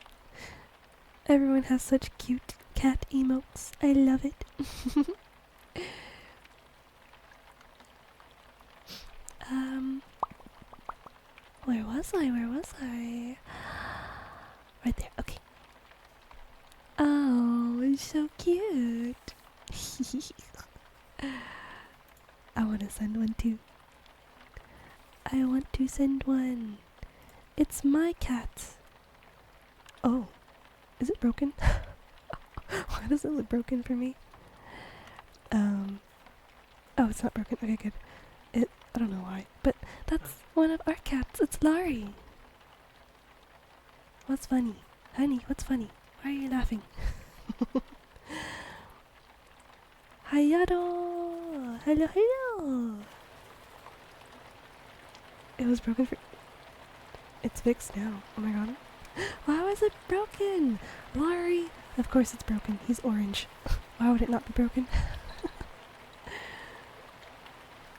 Everyone has such cute cat emotes. I love it. um, where was I? Where was I? Right there. Okay. Oh, it's so cute. I want to send one too. I want to send one. It's my cat. Oh, is it broken? Why does it look broken for me? Oh, it's not broken. Okay, good. I don't know why, but that's one of our cats. It's Laurie. What's funny? Honey, what's funny? Why are you laughing? Hayado! Hello, hello! It was broken for... It's fixed now. Oh my god. Why was it broken? Laurie! Of course it's broken. He's orange. Why would it not be broken?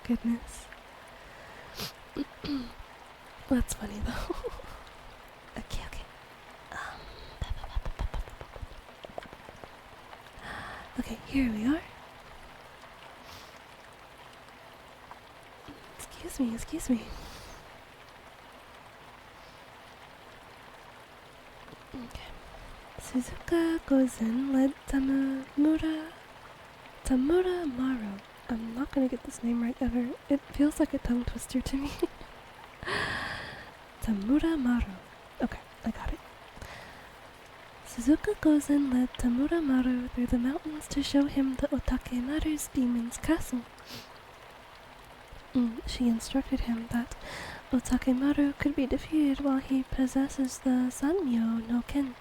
Goodness. That's funny though. Okay. Okay, here we are. Excuse me. Okay. Suzuka Gozen led Tamura Maru. I'm not gonna get this name right ever. It feels like a tongue twister to me. Tamura Maru. Okay, I got it. Suzuka Gozen led Tamura Maru through the mountains to show him the Otake Maru's demon's castle. She instructed him that Otake Maru could be defeated while he possesses the Sanmyo no Ken.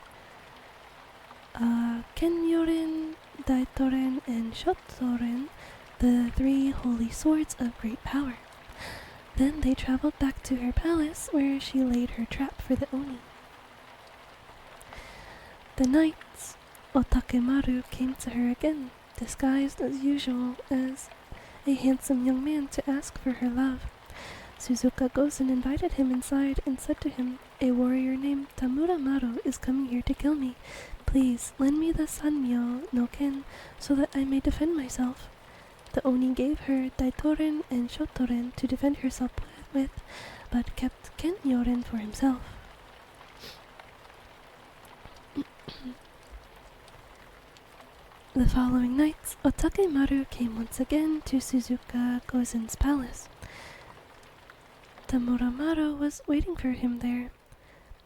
Kenyoren, Daitoren, and Shotoren, the 3 holy swords of great power. Then they traveled back to her palace, where she laid her trap for the Oni. The night, Otakemaru came to her again, disguised as usual as a handsome young man to ask for her love. Suzuka Gozen invited him inside and said to him, "A warrior named Tamura Maru is coming here to kill me. Please, lend me the Sanmyo no Ken so that I may defend myself." The Oni gave her Daitoren and Shotoren to defend herself with, but kept Kenyoren for himself. The following night, Otakemaru came once again to Suzuka Gozen's palace. Tamura Maru was waiting for him there.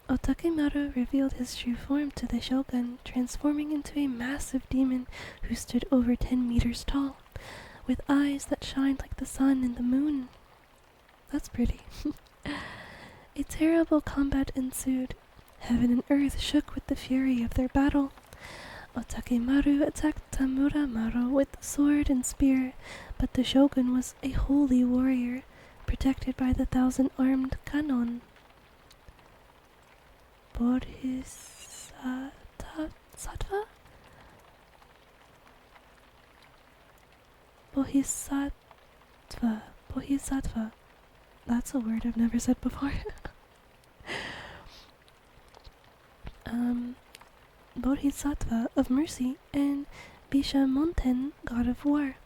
Otakemaru revealed his true form to the shogun, transforming into a massive demon who stood over 10 meters tall, with eyes that shined like the sun and the moon. That's pretty. A terrible combat ensued. Heaven and earth shook with the fury of their battle. Otakemaru attacked Tamura Maru with sword and spear, but the shogun was a holy warrior, protected by the 1,000-armed Kanon. Bodhisattva? Bodhisattva. That's a word I've never said before. Bodhisattva of mercy and Bishamonten, god of war.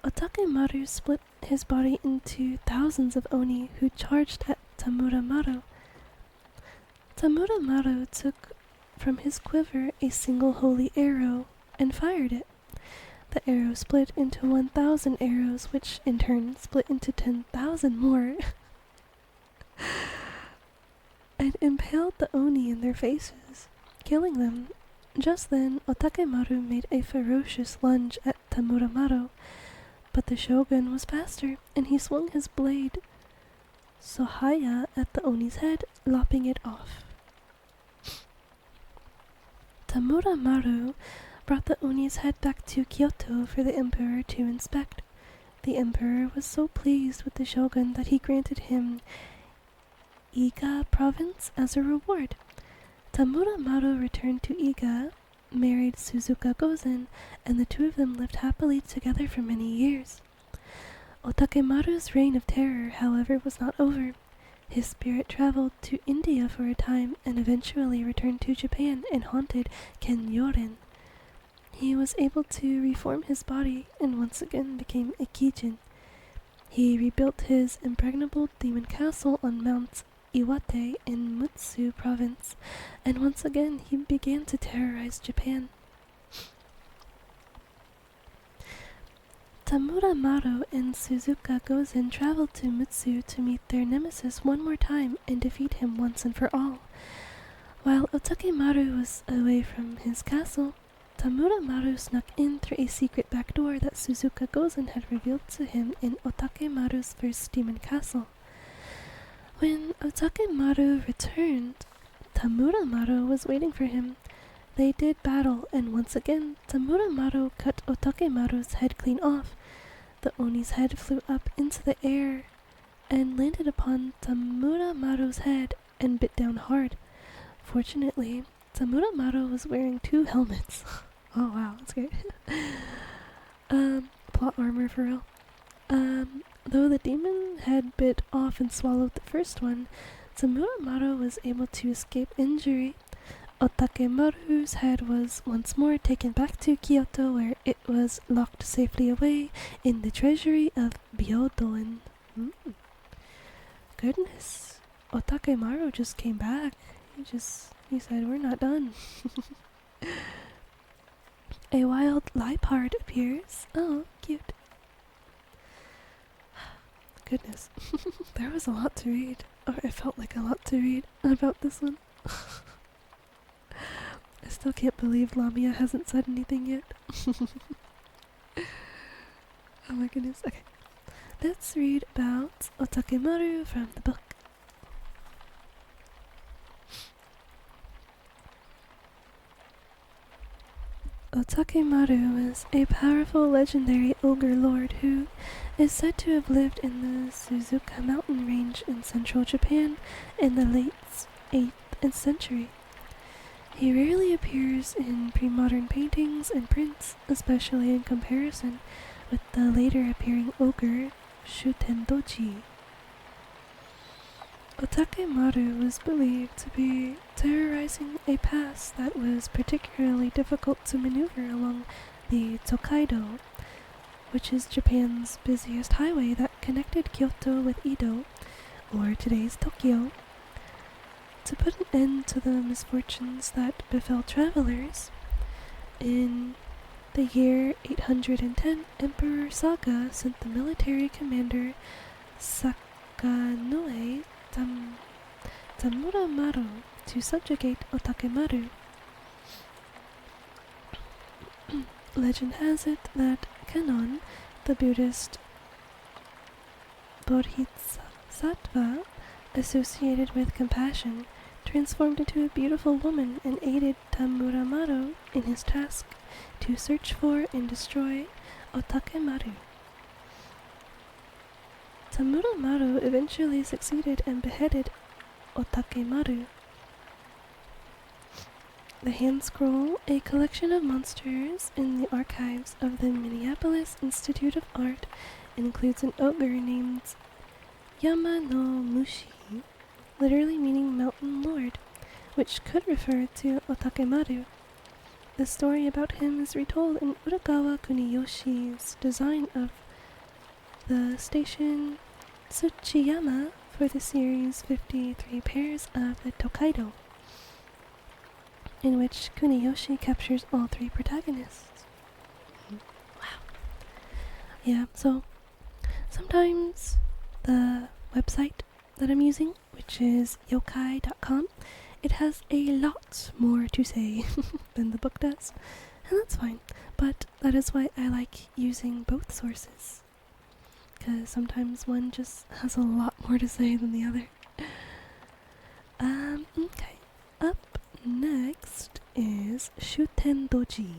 Otakemaru split his body into thousands of Oni who charged at Tamura Maru. Tamura Maru took from his quiver a single holy arrow and fired it. The arrow split into 1,000 arrows, which in turn split into 10,000 more, and impaled the Oni in their faces, killing them. Just then, Otakemaru made a ferocious lunge at Tamura Maru, but the shogun was faster, and he swung his blade Sohaya at the Oni's head, lopping it off. Tamura Maru brought the Oni's head back to Kyoto for the emperor to inspect. The emperor was so pleased with the shogun that he granted him Iga province as a reward. Tamura Maru returned to Iga, married Suzuka Gozen, and the two of them lived happily together for many years. Otakemaru's reign of terror, however, was not over. His spirit traveled to India for a time and eventually returned to Japan and haunted Kenyoren. He was able to reform his body and once again became a Kijin. He rebuilt his impregnable demon castle on Mount Iwate in Mutsu province, and once again he began to terrorize Japan. Tamura Maro and Suzuka Gozen traveled to Mutsu to meet their nemesis one more time and defeat him once and for all. While Otakemaru was away from his castle, Tamura Maru snuck in through a secret back door that Suzuka Gozen had revealed to him in Otakemaru's first demon castle. When Otakemaru returned, Tamura Maru was waiting for him. They did battle, and once again, Tamura Maru cut Otakemaru's head clean off. The Oni's head flew up into the air and landed upon Tamura Maru's head and bit down hard. Fortunately, Tamura Maru was wearing 2 helmets. Oh wow, that's great. Plot armor for real. Though the demon had bit off and swallowed the first one, Tamura Maru was able to escape injury. Otakemaru's head was once more taken back to Kyoto, where it was locked safely away in the treasury of Byodoin. Goodness, Otakemaru just came back. He said, we're not done. A wild leopard appears. Oh, cute. Goodness, there was a lot to read, or it felt like a lot to read about this one. I still can't believe Lamia hasn't said anything yet. Oh my goodness. Okay, let's read about Otakemaru from the book. Otakemaru was a powerful legendary ogre lord who is said to have lived in the Suzuka mountain range in central Japan in the late 8th century. He rarely appears in pre-modern paintings and prints, especially in comparison with the later appearing ogre Shutendoji. Otakemaru was believed to be terrorizing a pass that was particularly difficult to maneuver along the Tokaido, which is Japan's busiest highway that connected Kyoto with Edo, or today's Tokyo. To put an end to the misfortunes that befell travelers, in the year 810, Emperor Saga sent the military commander Sakanoe Tamura Maru to subjugate Otakemaru. Legend has it that Kannon, the Buddhist bodhisattva associated with compassion, transformed into a beautiful woman and aided Tamura Maru in his task to search for and destroy Otakemaru. Tamura Maru eventually succeeded and beheaded Otakemaru. The Hand Scroll, a collection of monsters in the archives of the Minneapolis Institute of Art, includes an ogre named Yama no Mushi, literally meaning mountain lord, which could refer to Otakemaru. The story about him is retold in Uragawa Kuniyoshi's design of the station Tsuchiyama for the series 53 Pairs of the Tokaido, in which Kuniyoshi captures all 3 protagonists. Wow. Yeah, so sometimes the website that I'm using, which is yokai.com, it has a lot more to say than the book does, and that's fine, but that is why I like using both sources, because sometimes one just has a lot more to say than the other. Okay, up next is Shutendoji.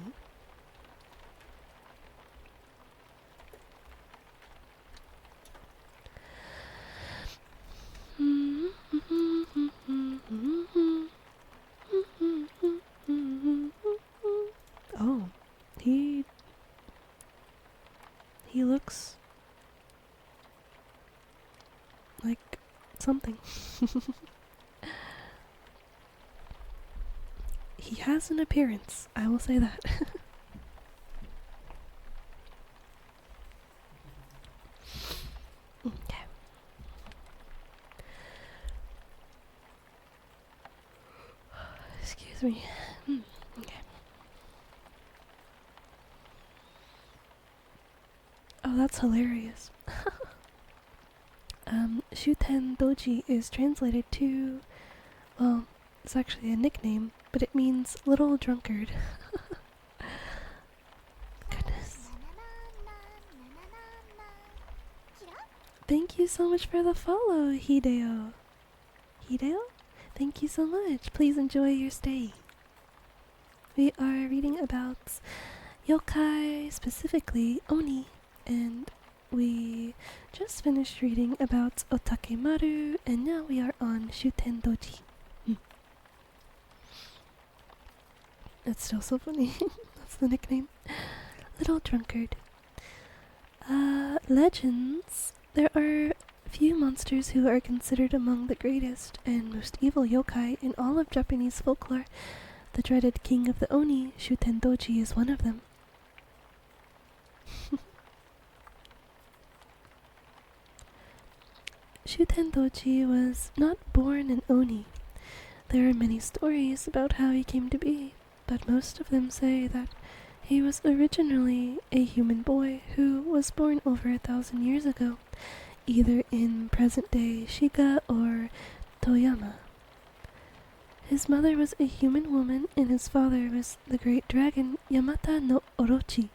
Oh, he looks like something. He has an appearance, I will say that. Okay. Excuse me. Okay. Oh, that's hilarious. Shuten Doji is translated to, well, it's actually a nickname, but it means little drunkard. Goodness. Thank you so much for the follow, Hideo. Hideo? Thank you so much. Please enjoy your stay. We are reading about yokai, specifically Oni, and we just finished reading about Otakemaru, and now we are on Shuten Doji. That's still so funny. That's the nickname. Little drunkard. Legends. There are few monsters who are considered among the greatest and most evil yokai in all of Japanese folklore. The dreaded king of the Oni, Shuten Doji, is one of them. Shuten Doji was not born an Oni. There are many stories about how he came to be, but most of them say that he was originally a human boy who was born over 1,000 years ago, either in present-day Shiga or Toyama. His mother was a human woman and his father was the great dragon Yamata no Orochi.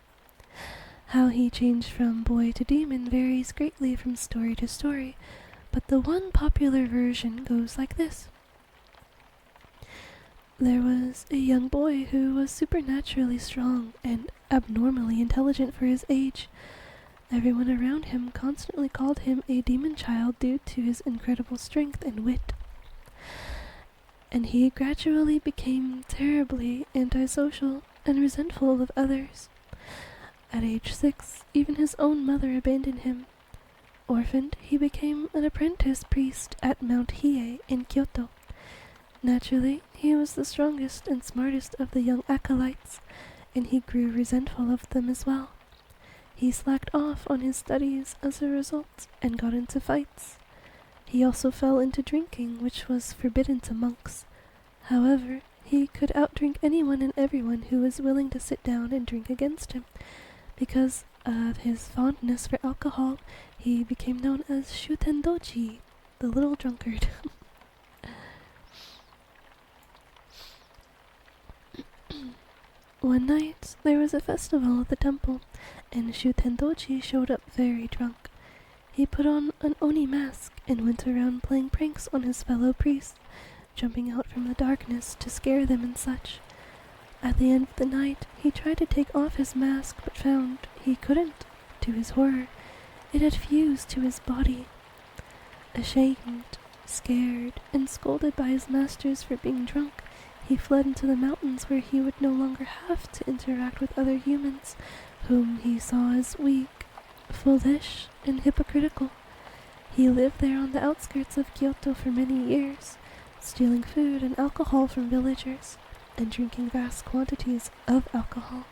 How he changed from boy to demon varies greatly from story to story, but the one popular version goes like this. There was a young boy who was supernaturally strong and abnormally intelligent for his age. Everyone around him constantly called him a demon child due to his incredible strength and wit. And he gradually became terribly antisocial and resentful of others. At age 6, even his own mother abandoned him. Orphaned, he became an apprentice priest at Mount Hiei in Kyoto. Naturally, he was the strongest and smartest of the young acolytes, and he grew resentful of them as well. He slacked off on his studies as a result and got into fights. He also fell into drinking, which was forbidden to monks. However, he could outdrink anyone and everyone who was willing to sit down and drink against him. Because of his fondness for alcohol, he became known as Shuten Doji, the little drunkard. One night, there was a festival at the temple, and Shuten Doji showed up very drunk. He put on an Oni mask and went around playing pranks on his fellow priests, jumping out from the darkness to scare them and such. At the end of the night, he tried to take off his mask but found he couldn't. To his horror, it had fused to his body. Ashamed, scared, and scolded by his masters for being drunk, he fled into the mountains where he would no longer have to interact with other humans, whom he saw as weak, foolish, and hypocritical. He lived there on the outskirts of Kyoto for many years, stealing food and alcohol from villagers, and drinking vast quantities of alcohol.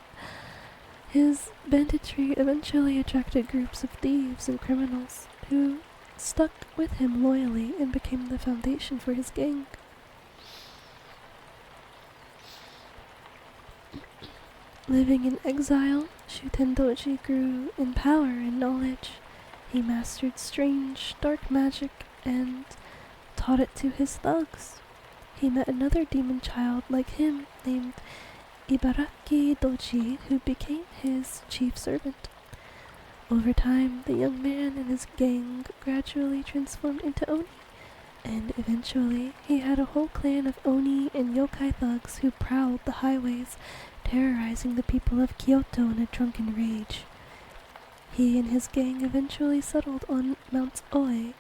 His banditry eventually attracted groups of thieves and criminals, who stuck with him loyally and became the foundation for his gang. Living in exile, Shuten Doji grew in power and knowledge. He mastered strange, dark magic and taught it to his thugs. He met another demon child like him named Ibaraki Doji, who became his chief servant. Over time, the young man and his gang gradually transformed into Oni, and eventually he had a whole clan of Oni and yokai thugs who prowled the highways, terrorizing the people of Kyoto in a drunken rage. He and his gang eventually settled on Mount Oe,